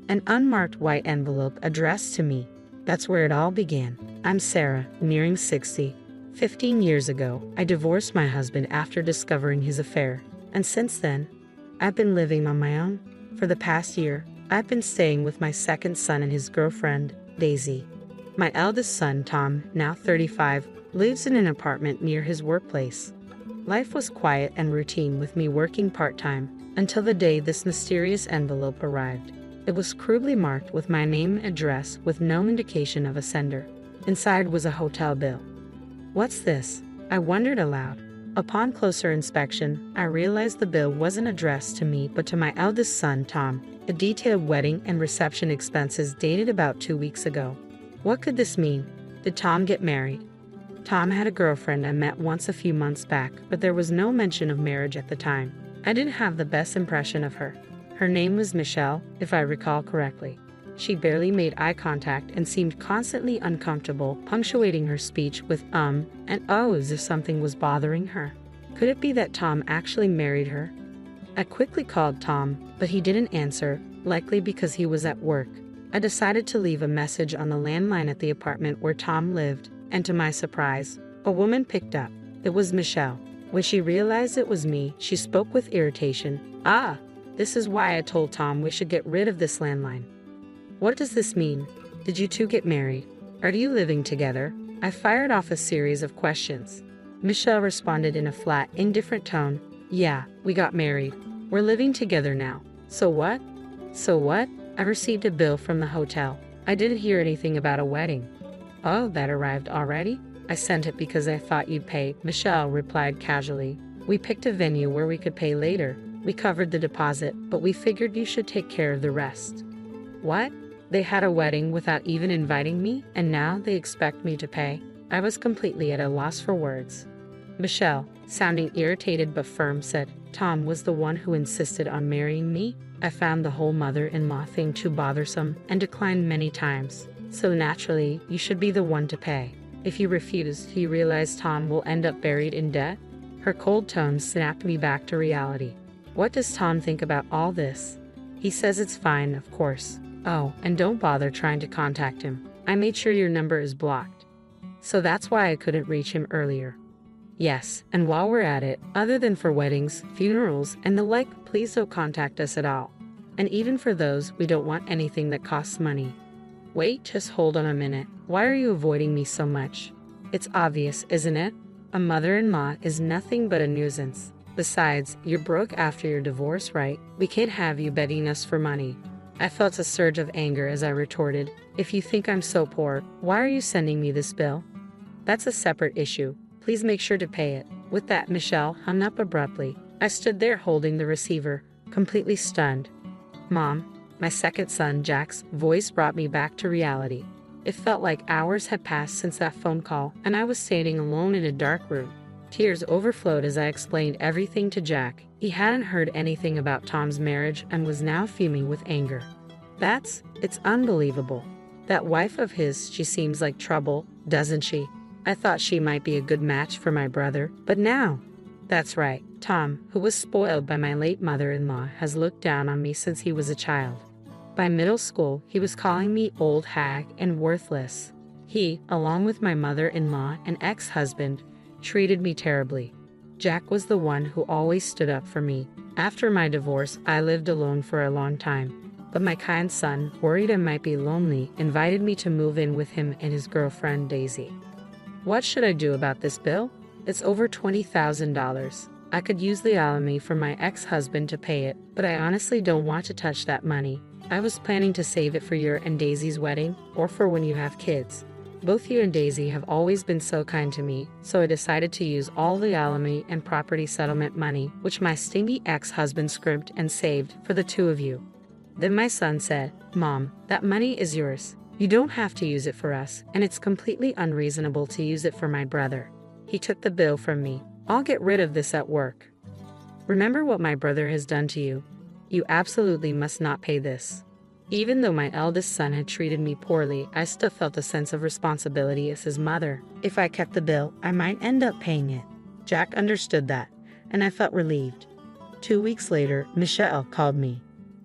An unmarked white envelope addressed to me. That's where it all began. I'm Sarah, nearing 60. 15 years ago, I divorced my husband after discovering his affair. And since then, I've been living on my own. For the past year, I've been staying with my second son and his girlfriend, Daisy. My eldest son, Tom, now 35, lives in an apartment near his workplace. Life was quiet and routine with me working part-time until the day this mysterious envelope arrived. It was crudely marked with my name and address with no indication of a sender. Inside was a hotel bill. What's this? I wondered aloud. Upon closer inspection, I realized the bill wasn't addressed to me but to my eldest son, Tom. A detailed wedding and reception expenses dated about 2 weeks ago. What could this mean? Did Tom get married? Tom had a girlfriend I met once a few months back, but there was no mention of marriage at the time. I didn't have the best impression of her. Her name was Michelle, if I recall correctly. She barely made eye contact and seemed constantly uncomfortable, punctuating her speech with and oh as if something was bothering her. Could it be that Tom actually married her? I quickly called Tom, but he didn't answer, likely because he was at work. I decided to leave a message on the landline at the apartment where Tom lived, and to my surprise, a woman picked up. It was Michelle. When she realized it was me, she spoke with irritation. "Ah, this is why I told Tom we should get rid of this landline. What does this mean? Did you two get married? Are you living together?" I fired off a series of questions. Michelle responded in a flat, indifferent tone. "Yeah, we got married. We're living together now. So what?" "So what? I received a bill from the hotel. I didn't hear anything about a wedding." "Oh, that arrived already? I sent it because I thought you'd pay," Michelle replied casually. "We picked a venue where we could pay later. We covered the deposit, but we figured you should take care of the rest." "What? They had a wedding without even inviting me, and now they expect me to pay?" I was completely at a loss for words. Michelle, sounding irritated but firm, said, "Tom was the one who insisted on marrying me. I found the whole mother-in-law thing too bothersome and declined many times. So naturally, you should be the one to pay. If you refuse, do you realize Tom will end up buried in debt?" Her cold tone snapped me back to reality. What does Tom think about all this? He says it's fine, of course. Oh, and don't bother trying to contact him. I made sure your number is blocked. So that's why I couldn't reach him earlier. Yes, and while we're at it, other than for weddings, funerals, and the like, please don't contact us at all. And even for those, we don't want anything that costs money. Wait, just hold on a minute. Why are you avoiding me so much? It's obvious, isn't it? A mother-in-law is nothing but a nuisance. Besides, you're broke after your divorce, right? We can't have you begging us for money. I felt a surge of anger as I retorted, "If you think I'm so poor, why are you sending me this bill? That's a separate issue. Please make sure to pay it." With that, Michelle hung up abruptly. I stood there holding the receiver, completely stunned. "Mom," my second son, Jack's voice brought me back to reality. It felt like hours had passed since that phone call, and I was standing alone in a dark room. Tears overflowed as I explained everything to Jack. He hadn't heard anything about Tom's marriage and was now fuming with anger. It's unbelievable. That wife of his, she seems like trouble, doesn't she? I thought she might be a good match for my brother, but now. That's right, Tom, who was spoiled by my late mother-in-law, has looked down on me since he was a child. By middle school, he was calling me old hag and worthless. He, along with my mother-in-law and ex-husband, treated me terribly. Jack was the one who always stood up for me. After my divorce, I lived alone for a long time. But my kind son, worried I might be lonely, invited me to move in with him and his girlfriend, Daisy. What should I do about this bill? It's over $20,000. I could use the alimony from my ex-husband to pay it, but I honestly don't want to touch that money. I was planning to save it for your and Daisy's wedding, or for when you have kids. Both you and Daisy have always been so kind to me, so I decided to use all the alimony and property settlement money, which my stingy ex-husband scrimped and saved, for the two of you. Then my son said, "Mom, that money is yours. You don't have to use it for us, and it's completely unreasonable to use it for my brother." He took the bill from me. "I'll get rid of this at work. Remember what my brother has done to you. You absolutely must not pay this." Even though my eldest son had treated me poorly, I still felt a sense of responsibility as his mother. If I kept the bill, I might end up paying it. Jack understood that, and I felt relieved. 2 weeks later, Michelle called me.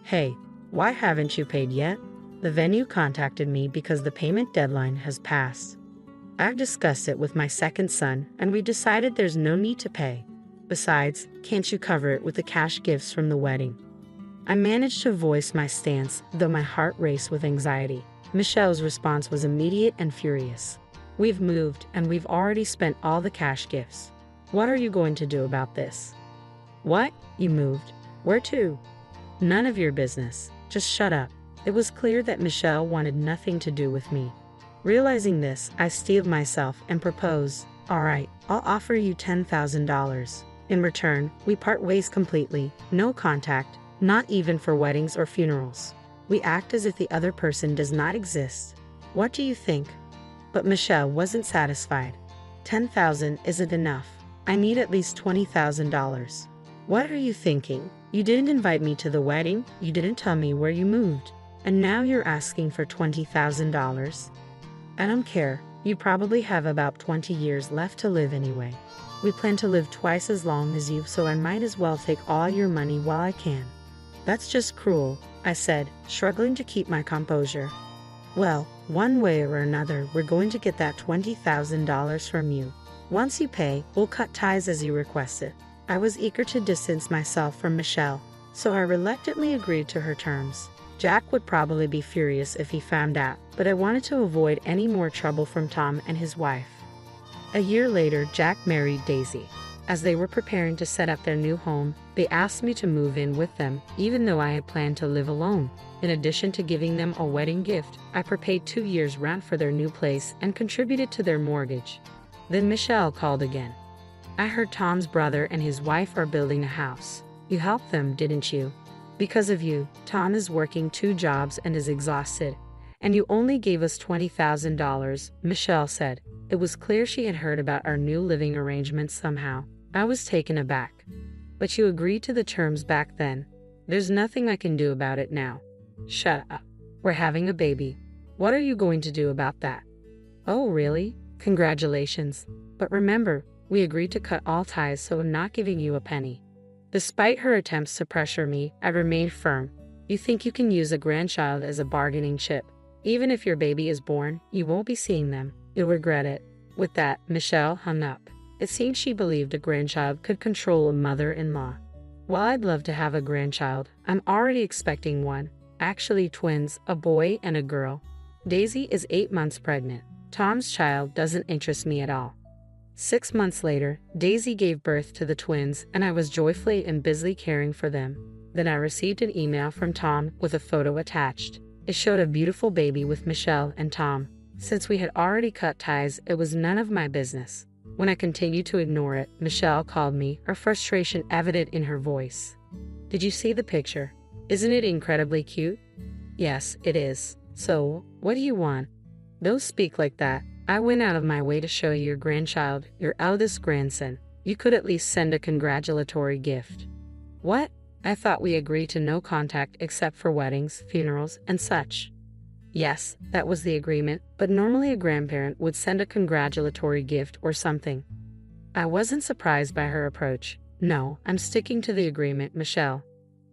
"Hey, Why haven't you paid yet? The venue contacted me because the payment deadline has passed. I've discussed it with my second son, and we decided there's no need to pay. Besides, can't you cover it with the cash gifts from the wedding? I managed to voice my stance, though my heart raced with anxiety. Michelle's response was immediate and furious. We've moved, and we've already spent all the cash gifts. What are you going to do about this? What? You moved? Where to? None of your business. Just shut up. It was clear that Michelle wanted nothing to do with me. Realizing this, I steeled myself and proposed, "All right, I'll offer you $10,000. In return, we part ways completely, no contact, not even for weddings or funerals. We act as if the other person does not exist. What do you think?" But Michelle wasn't satisfied. $10,000 isn't enough. I need at least $20,000. What are you thinking? You didn't invite me to the wedding, you didn't tell me where you moved, and now you're asking for $20,000? I don't care. You probably have about 20 years left to live anyway. We plan to live twice as long as you, so I might as well take all your money while I can. That's just cruel, I said, struggling to keep my composure. Well, one way or another, we're going to get that $20,000 from you. Once you pay, we'll cut ties as you requested. I was eager to distance myself from Michelle, so I reluctantly agreed to her terms. Jack would probably be furious if he found out, but I wanted to avoid any more trouble from Tom and his wife. A year later, Jack married Daisy. As they were preparing to set up their new home, they asked me to move in with them, even though I had planned to live alone. In addition to giving them a wedding gift, I prepaid 2 years' rent for their new place and contributed to their mortgage. Then Michelle called again. I heard Tom's brother and his wife are building a house. You helped them, didn't you? Because of you, Tom is working 2 jobs and is exhausted. And you only gave us $20,000, Michelle said. It was clear she had heard about our new living arrangements somehow. I was taken aback. But you agreed to the terms back then. There's nothing I can do about it now. Shut up. We're having a baby. What are you going to do about that? Oh, really? Congratulations. But remember, we agreed to cut all ties, so I'm not giving you a penny. Despite her attempts to pressure me, I remained firm. You think you can use a grandchild as a bargaining chip. Even if your baby is born, you won't be seeing them. You'll regret it. With that, Michelle hung up. It seemed she believed a grandchild could control a mother-in-law. While I'd love to have a grandchild, I'm already expecting one. Actually twins, a boy and a girl. Daisy is 8 months pregnant. Tom's child doesn't interest me at all. 6 months later, Daisy gave birth to the twins, and I was joyfully and busily caring for them. Then I received an email from Tom with a photo attached. It showed a beautiful baby with Michelle and Tom. Since we had already cut ties, it was none of my business. When I continued to ignore it, Michelle called me, her frustration evident in her voice. Did you see the picture? Isn't it incredibly cute? Yes, it is. So, what do you want? Don't speak like that. I went out of my way to show you your grandchild, your eldest grandson. You could at least send a congratulatory gift. What? I thought we agreed to no contact except for weddings, funerals, and such. Yes, that was the agreement, but normally a grandparent would send a congratulatory gift or something. I wasn't surprised by her approach. No, I'm sticking to the agreement, Michelle.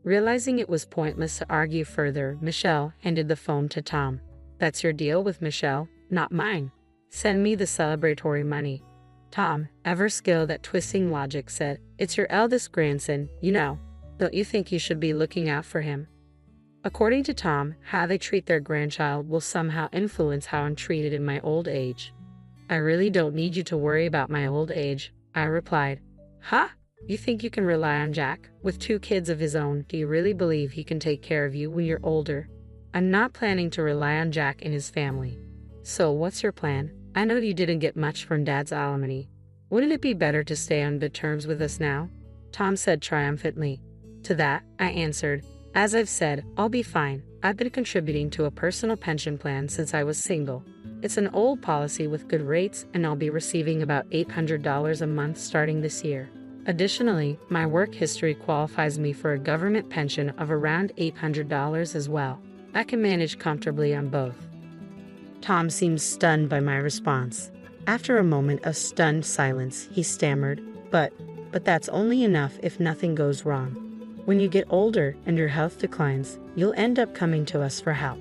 Realizing it was pointless to argue further, Michelle handed the phone to Tom. That's your deal with Michelle, not mine. Send me the celebratory money. Tom, ever skilled at twisting logic, said, It's your eldest grandson, you know. Don't you think you should be looking out for him? According to Tom, how they treat their grandchild will somehow influence how I'm treated in my old age. I really don't need you to worry about my old age, I replied. Huh? You think you can rely on Jack? With 2 kids of his own, do you really believe he can take care of you when you're older? I'm not planning to rely on Jack and his family. So what's your plan? I know you didn't get much from Dad's alimony. Wouldn't it be better to stay on good terms with us now? Tom said triumphantly. To that, I answered, As I've said, I'll be fine. I've been contributing to a personal pension plan since I was single. It's an old policy with good rates, and I'll be receiving about $800 a month starting this year. Additionally, my work history qualifies me for a government pension of around $800 as well. I can manage comfortably on both. Tom seemed stunned by my response. After a moment of stunned silence, he stammered, But that's only enough if nothing goes wrong. When you get older and your health declines, you'll end up coming to us for help.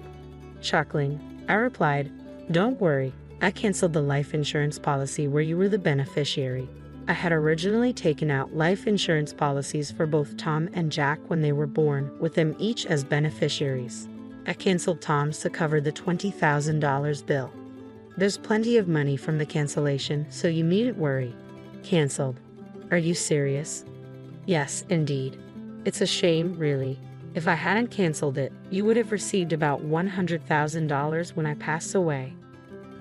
Chuckling, I replied, "Don't worry, I canceled the life insurance policy where you were the beneficiary." I had originally taken out life insurance policies for both Tom and Jack when they were born, with them each as beneficiaries. I canceled Tom's to cover the $20,000 bill. There's plenty of money from the cancellation, so you needn't worry. Canceled. Are you serious? Yes, indeed. It's a shame, really. If I hadn't canceled it, you would have received about $100,000 when I passed away.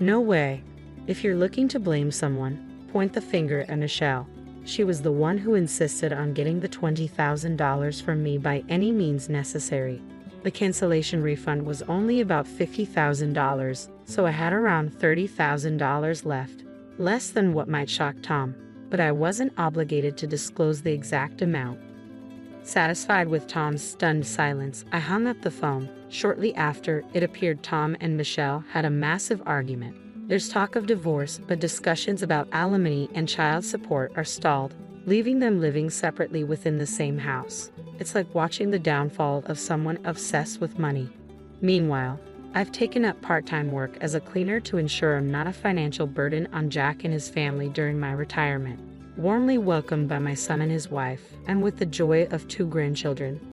No way. If you're looking to blame someone, point the finger at Michelle. She was the one who insisted on getting the $20,000 from me by any means necessary. The cancellation refund was only about $50,000, so I had around $30,000 left. Less than what might shock Tom, but I wasn't obligated to disclose the exact amount. Satisfied with Tom's stunned silence, I hung up the phone. Shortly after, it appeared Tom and Michelle had a massive argument. There's talk of divorce, but discussions about alimony and child support are stalled, leaving them living separately within the same house. It's like watching the downfall of someone obsessed with money. Meanwhile, I've taken up part-time work as a cleaner to ensure I'm not a financial burden on Jack and his family during my retirement. Warmly welcomed by my son and his wife, and with the joy of 2 grandchildren,